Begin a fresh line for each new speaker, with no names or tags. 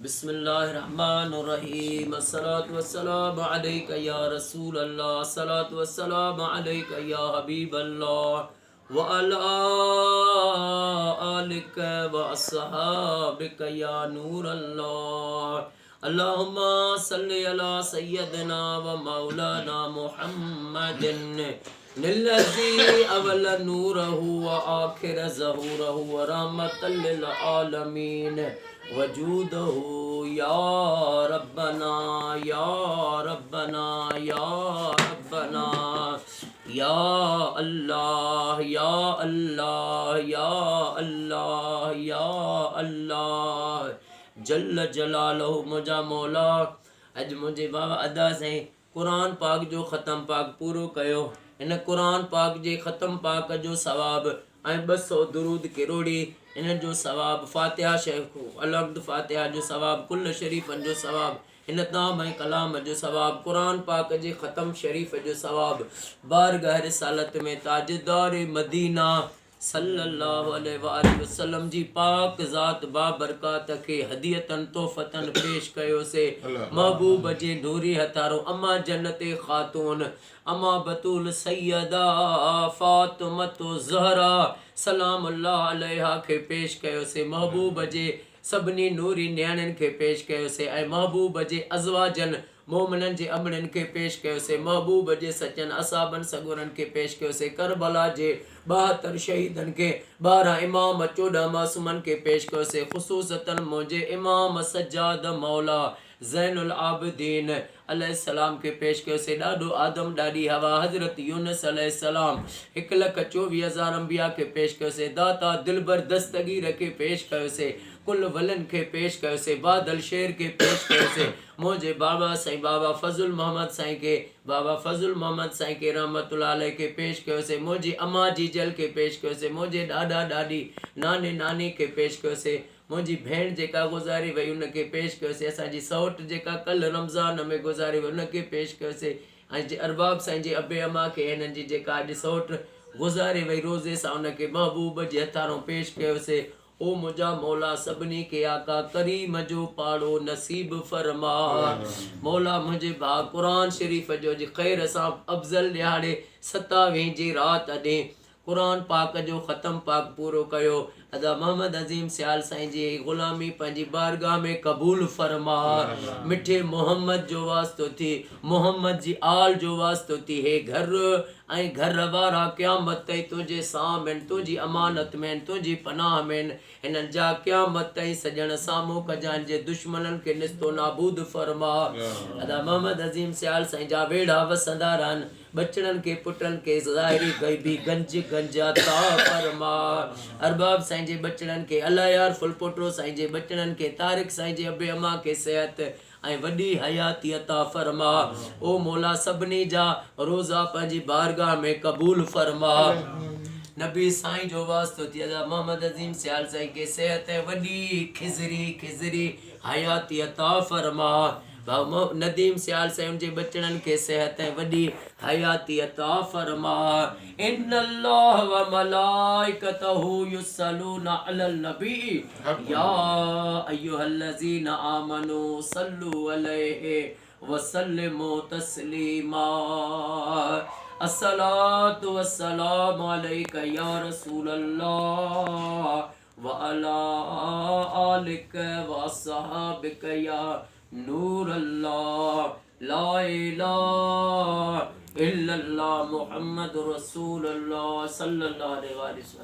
बिस्मिल्लाहिर्रहमानिर्रहीम अस्सलातु वस्सलामु अलैका या रसूल अल्लाह अस्सलातु वस्सलामु अलैका या हबीब अल्लाह व अला आलिका व अस्हाबिका या नूर अल्लाह अल्लाहुम्मा सल्लि अला सय्यदिना व मौलाना मुहम्मदिन निल्लज़ी अवल नूरहु व आखिर ज़हूरहु व रहमतल लिल आलमीन वजूदहु या रब्बना या रब्बना या रब्बना या अल्लाह या अल्लाह या अल्लाह या अल्लाह जल्ल जलालहु मुंहिंजा मौला। अॼु मुंहिंजे बाबा अदा साईं क़ुरान पाक जो ख़तम पाक पूरो कयो। इन क़ुरान पाक जे ख़तम पाक जो सवाब ऐं 200 दुरूद किरोड़ी इन जो सवाब, फ़ातिहा शेख अलहम्द फ़ातिहा जो सवाब, कुल शरीफ़नि जो सवाब, इन ताम ऐं कलाम जो सवाब, क़ुरान पाक जे ख़तम शरीफ़ जो सवाब, बारगाह रिसालत में ताजदार मदीना सल्लल्लाहु अलैहि वसल्लम जी पाक ज़ात बाबरकात के हदियतन तोहफ़तन पेश कयो से महबूब जे नूरी हथारो अम्मा जन्नत ख़ातून अम्मा बतूल सैयदा फ़ातिमतो ज़हरा सलाम अल्लाह अलैहा के पेश कयो से महबूब जे सभिनी नूरी न्याणियुनि खे पेश कयो से ऐं महबूब जे अज़वाजन मोमिननि जे अमड़नि खे पेश कयो से महबूब जे सचनि असाबनि सगुरनि खे पेश कयो से करबला जे 72 शहीदनि खे 12 इमाम 14 मासूमनि खे पेश कयो से ख़ुसूसतन मुंहिंजे इमाम सज्जाद मौला ज़ैनुल आबिदीन अलैहिस्सलाम के पेश कयो से ॾाढो आदम ॾाढी हवा हज़रत यूनुस अलैहिस्सलाम 1,24,000 अंबिया के पेश कयो से दाता दिलबर दस्तगीर के पेश कयो से कुल वलन के पेश कयो से बादल शेर के पेश कयो से मुंहिंजे बाबा साईं बाबा फज़ुल मोहम्मद साईं के बाबा फज़ुल मोहम्मद साईं के रहमतुल्लाह अलैह के पेश कयो से मुंहिंजी अम्मा जी जल के पेश कयो से मुंहिंजे ॾाॾा ॾाॾी नाने नानी के पेश कयो से मुंहिंजी भेण जेका गुज़ारी वई उनखे पेश कयो से असांजी सौट जेका कल्ह रमज़ान में गुज़ारी वई उनखे पेश कयो से ऐं अरबाब साईं जे अबे अम्मा खे हिननि जी जेका अॼु सौट गुज़ारे वई रोज़े सां उनखे महबूब जे हथारों पेश कयो से ओ मुंहिंजा मौला सभिनी खे आका करीम जो पाड़ो नसीब फरमा। मौला मुंहिंजे भाउ क़ुरान शरीफ़ जो ख़ैर सां अफ़ज़ल ॾियारे 27 जी राति ॾे क़ुरान पाक जो ख़तम पाक पूरो कयो। अदा मोहम्मद अज़ीम सियाल साईं जी ग़ुलामी पंहिंजी बारगाह में क़बूल फरमा। मिठे मोहम्मद जो वास्तो थी, मोहम्मद जी आल जो वास्तो थी। हे घर ऐं घर वारा क़यामत ताईं तुंहिंजे साम आहिनि, तुंहिंजी अमानत में आहिनि, तुंहिंजी पनाह में आहिनि। हिननि जा क़यामत ताईं सॼण साम्हूं कजाइनि जे दुश्मननि खे निस्तो नाबूद फरमा। अदा मोहम्मद अज़ीम सियाल साईं जा वेड़ा वसंदा रहनि, बचड़नि के पुटनि के ज़ाहिरी ग़ैबी गंज अता फरमा। अरबाब साईं जे बचड़नि के अलायार फुलपोटो साईं जे बचड़नि के तारिक साईं जे अबे अम्मा के सेहत ऐं वॾी हयाती अता फरमा। ओ मौला सभिनी जा रोज़ा पंहिंजी बारगाह में क़बूल फरमा। नबी साईं जो वास्तो थी अदा मोहम्मद अज़ीम सियाल साईं के सेहत ऐं वॾी खिज़री हयाती अता फरमा। नदीम सियाल साईं जे बचड़नि के सेहत ऐं वॾी हयाती अता फरमा। इन्नल्लाह व मलाइकतहु युसल्लूना अलल नबी या अय्युहल्लज़ीना आमनू सल्लु अलैहि व सल्लिमू तस्लीमा। अस्सलातु वस्सलामु अलैका या रसूलल्लाह व अला आलिका व अस्हाबिका या नूर अल्लाह। ला इलाहा इल्लल्लाह मुहम्मद रसूलुल्लाह सल्लल्लाहु अलैहि वसल्लम।